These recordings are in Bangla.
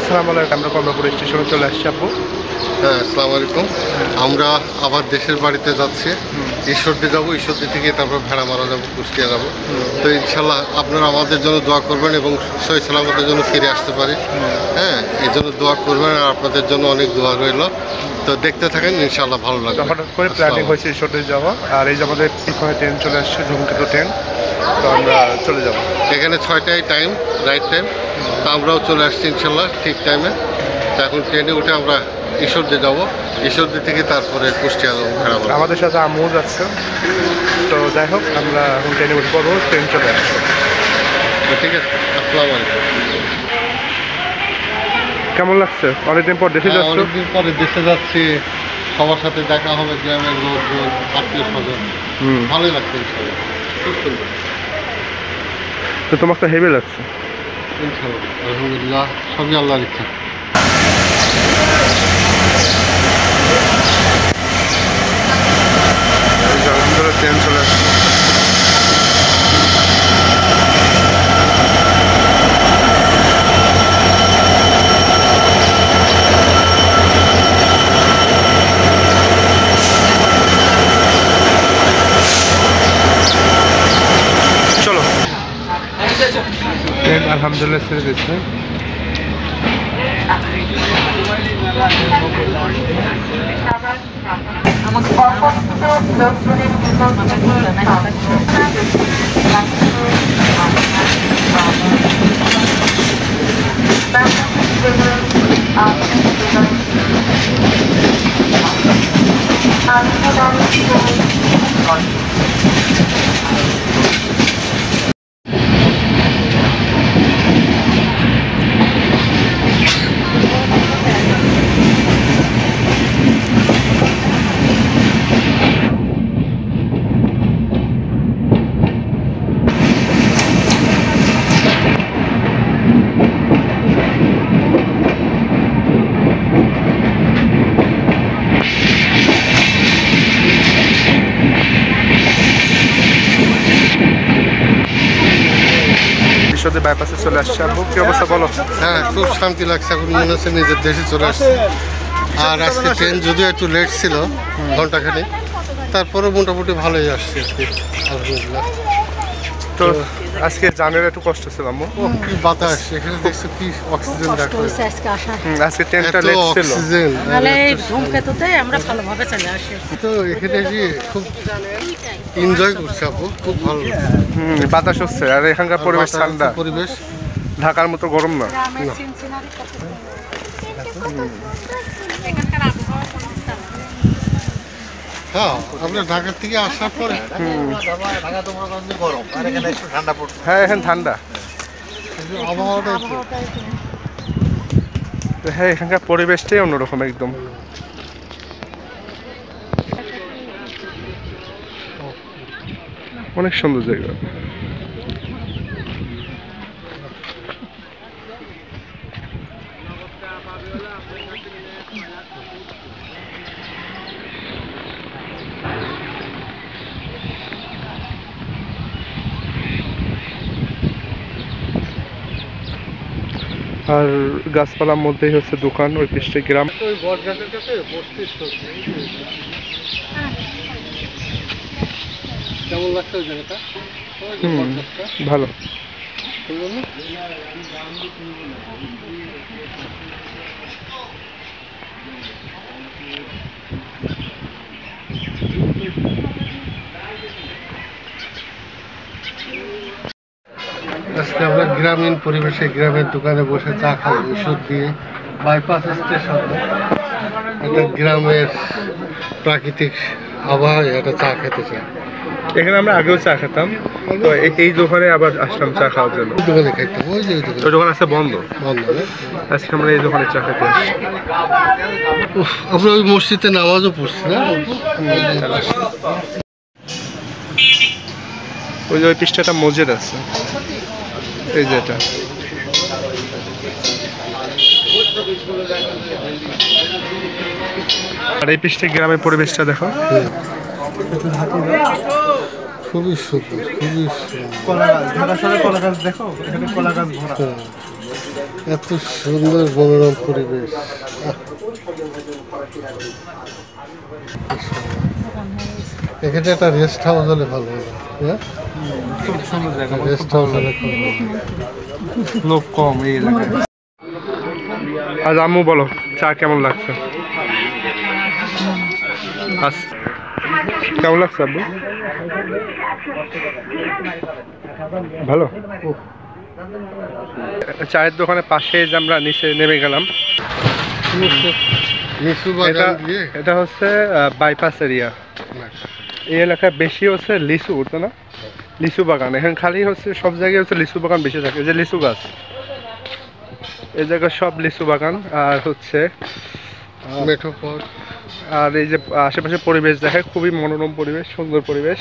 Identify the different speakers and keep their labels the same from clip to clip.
Speaker 1: আসসালামু আলাইকুম। আমরা কমলাপুর স্টেশনে চলে আসছি আপু।
Speaker 2: হ্যাঁ, আসসালামু আলাইকুম। আমরা আবার দেশের বাড়িতে যাচ্ছি। ঈশ্বরদী যাবো, ঈশ্বরদী থেকে তারপর ভেড়ামারা যাবো, কুষ্টিয়া যাবো। তো ইনশাল্লাহ আপনারা আমাদের জন্য দোয়া করবেন এবং সহি সালামতের জন্য ফিরে আসতে পারি। হ্যাঁ, এই জন্য দোয়া করবেন আর আপনাদের জন্য অনেক দোয়া রইল। তো দেখতে থাকেন, ইনশাল্লাহ ভালো লাগবে।
Speaker 1: হঠাৎ করে প্ল্যানিং হয়েছে ঈশ্বরদী যাওয়া, আর এই যে আমাদের পিছনে ট্রেন চলে আসছে, ধূমকেতু ট্রেন। তো আমরা চলে যাবো।
Speaker 2: এখানে 6টায় টাইম, রাইট টাইম। তো আমরাও চলে আসছি ইনশাল্লাহ ঠিক টাইমে। তো এখন ট্রেনে উঠে আমরা ঈশ্বরদী যাবো, ঈশ্বরদী থেকে তারপরে কুষ্টিয়া যাবো ভেড়ামারা।
Speaker 1: আমাদের সাথে আমু যাচ্ছে। তো যাই হোক, আমরা এখন ট্রেনে উঠে পড়বো, ট্রেন চলে আসছে।
Speaker 2: তো ঠিক আছে, আসসালামু আলাইকুম।
Speaker 1: কেমন লাগছে? অনেকদিন পর দেশে যাচ্ছ।
Speaker 2: অনেকদিন পরে দেশে যাচ্ছি, সবার সাথে দেখা হবে, গ্রামের লোকজন, আত্মীয় স্বজন। ভালোই লাগছে ইনশাল্লাহ, খুব সুন্দর।
Speaker 1: তো তোমাকে তো হেভি লাগছে।
Speaker 2: ইনশাল্লাহ, আলহামদুলিল্লাহ, সবই আল্লাহর ইচ্ছা।
Speaker 1: আলহামদুলিল্লাহ ট্রেন চলে আসছে। চলো, ট্রেন আলহামদুলিল্লাহ ছেড়ে দিচ্ছে। ঈশ্বরদী বাইপাসে চলে আসছে। আপু কি অবস্থা বলো?
Speaker 2: হ্যাঁ, খুব শান্তি লাগছে, এখন মনে হচ্ছে নিজের দেশে চলে আসছে। আর আজকে ট্রেন যদিও একটু লেট ছিল, ঘন্টাখানেক, তারপরেও মোটামুটি ভালোই আসছে আর কি, আলহামদুলিল্লাহ।
Speaker 1: তো আজকে জানের একটু কষ্ট ছিল আম্মু।
Speaker 2: কি বাতাস, এখানে দেখছো কি অক্সিজেন রাখা।
Speaker 1: আজকে ট্রেনটা লেট ছিল।
Speaker 2: অক্সিজেন,
Speaker 3: ধূমকেতুতে আমরা ভালোভাবে চলে আসি।
Speaker 2: তো এখানে এসে খুব এনজয় করছে আপু, খুব ভালো লাগছে।
Speaker 1: বাতাস হচ্ছে, আর এখানকার পরিবেশ ঠান্ডা,
Speaker 2: পরিবেশ
Speaker 1: ঢাকার মতো গরম না।
Speaker 2: হ্যাঁ, আমরা ঢাকা থেকে আসার পরে
Speaker 1: হ্যাঁ, এখানে ঠান্ডা।
Speaker 2: আবহাওয়াটা
Speaker 1: হ্যাঁ, এখানকার পরিবেশটাই অন্যরকম একদম। অনেক সুন্দর জায়গা। আর গাছপালার মধ্যেই হচ্ছে দোকান, ওই পৃষ্ঠে গ্রাম।
Speaker 2: ওই বট গাছের কাছে কেমন লাগছে ওই জায়গাটা?
Speaker 1: ভালো।
Speaker 2: আজকে আমরা গ্রামীণ পরিবেশে গ্রামের দোকানে বসে চা খাই, ঈশ্বরদী বাইপাস স্টেশন। একটা গ্রামের প্রাকৃতিক আবহাওয়ায় একটা চা খেতে চাই।
Speaker 1: এখানে আমরা আগেও চা খেতাম, তো এই দোকানে আবার আসলাম চা খাওয়ার জন্য।
Speaker 2: দোকানে খাইতাম, ওই যে দোকান,
Speaker 1: ওই দোকান আছে বন্ধ।
Speaker 2: বন্ধ।
Speaker 1: আজকে আমরা এই দোকানে চা খেতে আসছি।
Speaker 2: আমরা ওই মসজিদে নামাজও পড়ছি না।
Speaker 1: ওই যে ওই পৃষ্ঠাটা মসজিদ আছে, এই যেটা। আর এই পৃষ্ঠে গ্রামের পরিবেশটা দেখো,
Speaker 2: খুবই সুন্দর, খুবই
Speaker 1: কলা গাছ, ঢাকা শহরে কলা গাছ দেখো, এখানে কলা গাছ ভরা।
Speaker 2: এত সুন্দর মনোরম পরিবেশ। এখানে একটা রেস্ট হাউস হলে ভালো হলো, হ্যাঁ?
Speaker 1: খুব সুন্দর জায়গা,
Speaker 2: রেস্ট হাউস হলে খুব ভালো।
Speaker 1: লোক কম এই এলাকায়। আজ আম্মু বলো চা কেমন লাগছে? কেমন লাগছে আব্বু? ভালো। চায়ের দোকানের পাশে যে আমরা নিচে নেমে গেলাম, এটা হচ্ছে বাইপাস এরিয়া। এই এলাকায় বেশি হচ্ছে লিচু, তো না লিচু বাগান। এখানে খালি হচ্ছে সব জায়গায় হচ্ছে লিচু বাগান বেশি থাকে, যে লিচু গাছ এই জায়গায় সব লিচু বাগান। আর হচ্ছে আর এই যে আশেপাশে পরিবেশ দেখে খুবই মনোরম পরিবেশ, সুন্দর পরিবেশ।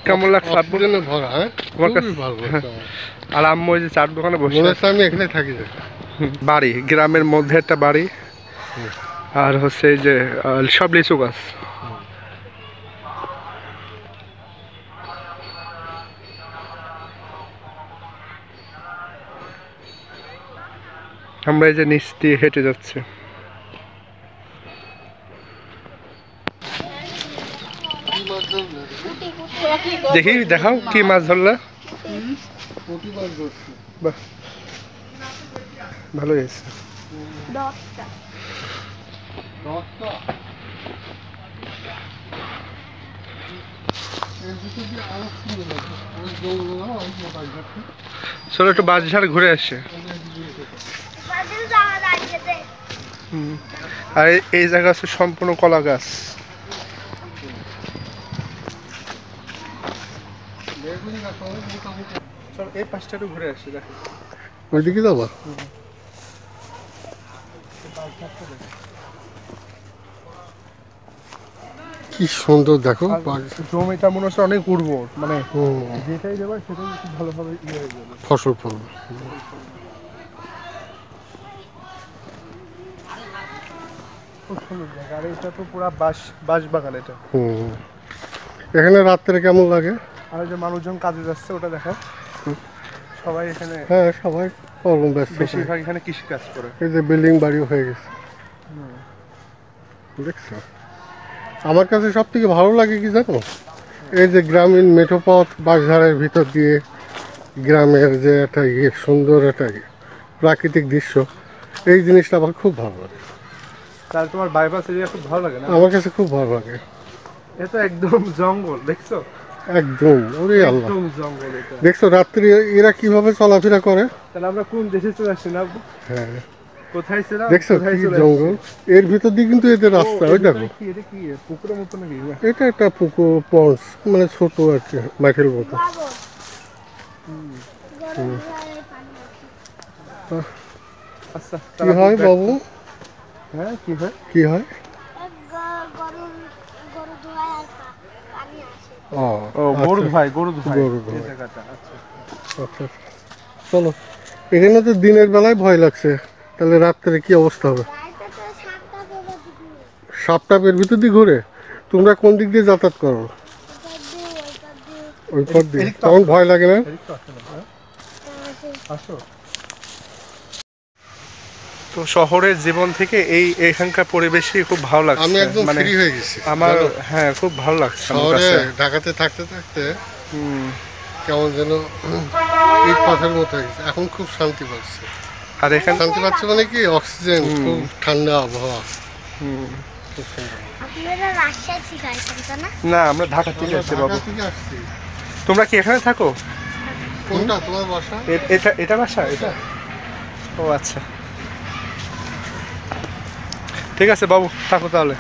Speaker 1: কেমন লাগছে আব্বু? আর আম্মু ওই যে চার দোকানে বসে,
Speaker 2: আমি এখানে থাকি।
Speaker 1: বাড়ি গ্রামের মধ্যে একটা বাড়ি, আর হচ্ছে এই যে সব লিচু গাছ। আমরা এই যে নিচ দিয়ে হেঁটে যাচ্ছি। দেখি দেখাও কি মাছ ধরলা। বাহ, ভালো হয়েছে। চলো একটু বাঁশঝাড় ঘুরে আসে। আর এই জায়গা হচ্ছে সম্পূর্ণ কলা গাছ। এই পাশটা একটু ঘুরে আসি, দেখো
Speaker 2: ওইদিকে যাবো। কি সুন্দর দেখো,
Speaker 1: জমিটা মনে হচ্ছে অনেক উর্বর, মানে যেটাই দেবে সেটাই খুব ভালোভাবে ইয়ে হয়ে যাবে,
Speaker 2: ফসল ফলবে।
Speaker 1: খুব সুন্দর জায়গা। আর এটা তো পুরা বাঁশ বাগান এটা।
Speaker 2: এখানে রাত্রে কেমন লাগে?
Speaker 1: আর যে মানুষজন কাজে যাচ্ছে ওটা দেখো, সবাই এখানে,
Speaker 2: হ্যাঁ সবাই কর্মব্যস্ত,
Speaker 1: বেশিরভাগ এখানে কৃষি কাজ করে।
Speaker 2: এই যে বিল্ডিং বাড়িও হয়ে গেছে, দেখছো? আমার কাছে সব থেকে ভালো লাগে কি জানো, এই যে গ্রামীণ মেঠোপথ বাঁশঝাড়ের ভিতর দিয়ে গ্রামের যে একটা সুন্দর একটা প্রাকৃতিক দৃশ্য, এই জিনিসটা আমার খুব ভালো লাগে।
Speaker 1: তাহলে তোমার বাইপাস এরিয়া খুব ভালো লাগে না?
Speaker 2: আমার কাছে খুব ভালো লাগে।
Speaker 1: এটা একদম জঙ্গল, দেখছো?
Speaker 2: একদম, ওরে আল্লাহ,
Speaker 1: একদম জঙ্গল এটা।
Speaker 2: দেখছো রাত্রি এরা কিভাবে চলাফেরা করে?
Speaker 1: তাহলে আমরা কোন দেশে চলে আসছি না?
Speaker 2: হ্যাঁ,
Speaker 1: কোথায় ছিলাম?
Speaker 2: দেখছো কি জঙ্গল, এর ভিতর দিয়ে কিন্তু এদের রাস্তা। ওই দেখো,
Speaker 1: এটা কি পুকুরের মতো নাকি?
Speaker 2: এটা একটা পুকুর, পন্স, মানে ছোট আর কি, মাঠের মতো।
Speaker 1: আচ্ছা
Speaker 2: কি হয় বাবু?
Speaker 1: হ্যাঁ কি হয়?
Speaker 2: কি হয়?
Speaker 1: গরু ধোয়,
Speaker 2: এই জায়গাটা। আচ্ছা, চলো। এখানে তো দিনের বেলায় ভয় লাগছে, তাহলে রাত্রে কি অবস্থা হবে? সাপটা এর ভিতর দিয়ে ঘুরে। তোমরা কোন দিক দিয়ে যাতায়াত করো? ওই পথ দিয়ে। তখন ভয় লাগে না?
Speaker 1: তো শহরের জীবন থেকে এখানকার পরিবেশই খুব ভালো লাগছে।
Speaker 2: আমি একদম ফ্রি হয়ে গেছি
Speaker 1: আমার, হ্যাঁ খুব ভালো লাগছে।
Speaker 2: শহরে ঢাকাতে থাকতে থাকতে কেমন যেন ইট পাথরের মতো হয়ে গেছে, এখন খুব শান্তি পাচ্ছি।
Speaker 1: আর এখানে শান্তি
Speaker 2: পাচ্ছে মানে কি, অক্সিজেন, খুব ঠান্ডা আবহাওয়া।
Speaker 1: না, আমরা ঢাকা থেকে আসছি বাবু। তোমরা কি এখানে থাকো?
Speaker 2: কোনটা তোমার বাসা?
Speaker 1: এটা বাসা, এটা? ও আচ্ছা, ঠিক আছে বাবু, থাকো তাহলে।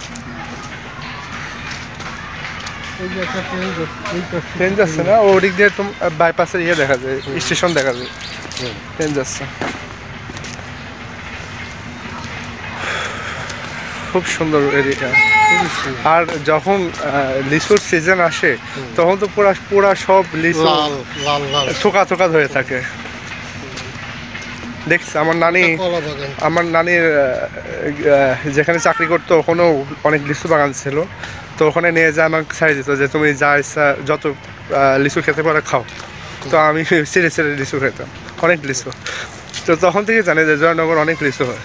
Speaker 1: ট্রেন যাচ্ছে না? ওদিক দিয়ে বাইপাসের ইয়ে দেখা যায়, স্টেশন দেখা যায়, ট্রেন যাচ্ছে। খুব সুন্দর এরিয়া। আর যখন লিচুর সিজন আসে তখন তো পুরা সব লিচু থোকা থোকা হয়ে থাকে। দেখছি আমার নানির যেখানে চাকরি করতো ওখানেও অনেক লিচু বাগান ছিল, তো ওখানে নিয়ে যায় আমাকে ছাড়িয়ে দিত যে তুমি যা ইচ্ছা যত লিচু খেতে পারো খাও। তো আমি ছেড়ে লিচু খেতাম, অনেক লিচু। তো তখন থেকে জানি যে জয়নগর অনেক লিচু হয়।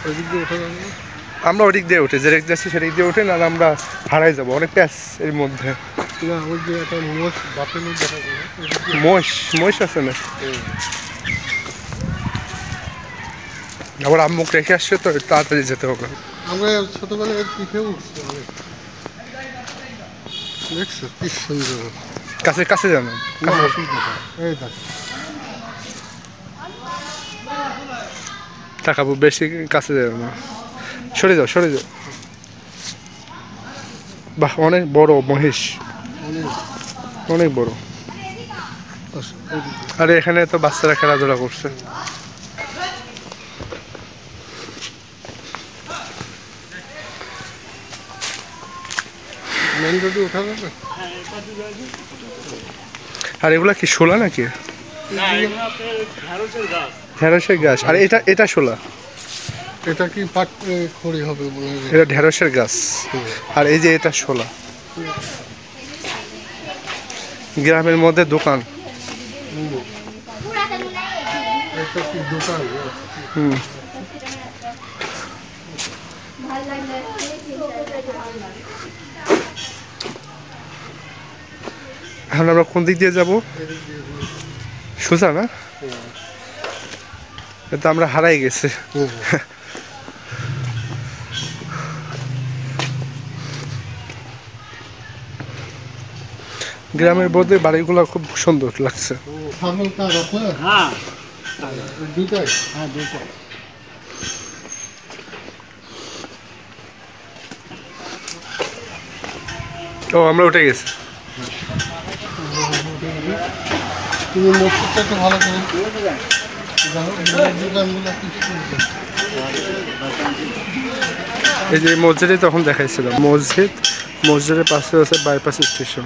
Speaker 2: ওইদিক দিয়ে ওঠা যাবে না?
Speaker 1: আমরা ওদিক দিয়ে উঠি, যেদিক যাচ্ছি সেদিক দিয়ে উঠে, না আমরা হারাই যাবো অনেক প্যাস এর মধ্যে।
Speaker 2: না, ওই যে একটা মোষ বাপের লোক দেখা যাবে, ওইদিক দিয়ে।
Speaker 1: মহিষ আছে না, আবার আম্মুক রেখে আসছে তো তাড়াতাড়ি যেতে হবে।
Speaker 2: আমরা ছোটবেলায় এর পিঠে উঠছি অনেক। দেখছো কি সুন্দর।
Speaker 1: কাছে কাছে জানো,
Speaker 2: না, অসুবিধা নেই। এই দেখ,
Speaker 1: টাকাবো বেশি কাছে যাবে না, সরে যাও সরে যাও। বাহ, অনেক বড় মহিষ,
Speaker 2: অনেক।
Speaker 1: অনেক বড়।
Speaker 2: আসো, ওইদিক দিয়ে।
Speaker 1: আরে এখানে তো বাচ্চারা খেলাধুলা করছে।
Speaker 2: মেন রোডে ওঠা যাবে?
Speaker 1: আর এগুলা কি শোলা নাকি? ঢেঁড়সের গাছ। আর এটা এটা শোলা,
Speaker 2: এটা কি পাট খড়ি হবে মনে হয়।
Speaker 1: এটা ঢেঁড়সের গাছ। আর এই যে এটা শোলা। গ্রামের মধ্যে দোকান।
Speaker 2: এটা কি দোকান?
Speaker 1: হুম। এখন আমরা কোন দিক দিয়ে যাবো? সোজা না, এটা আমরা হারাই গেছি। গ্রামের মধ্যে বাড়িগুলো খুব সুন্দর লাগছে।
Speaker 2: ছাগল কার আপনার?
Speaker 3: হ্যাঁ
Speaker 2: দুটাই?
Speaker 3: হ্যাঁ দুটো।
Speaker 1: ও আমরা উঠে গেছি।
Speaker 2: তুমি মসজিদটা একটু ভালো করে দোকানগুলো কি সুন্দর।
Speaker 1: এই যে মসজিদে তখন দেখাইছিলাম, মসজিদের পাশে আছে বাইপাস স্টেশন।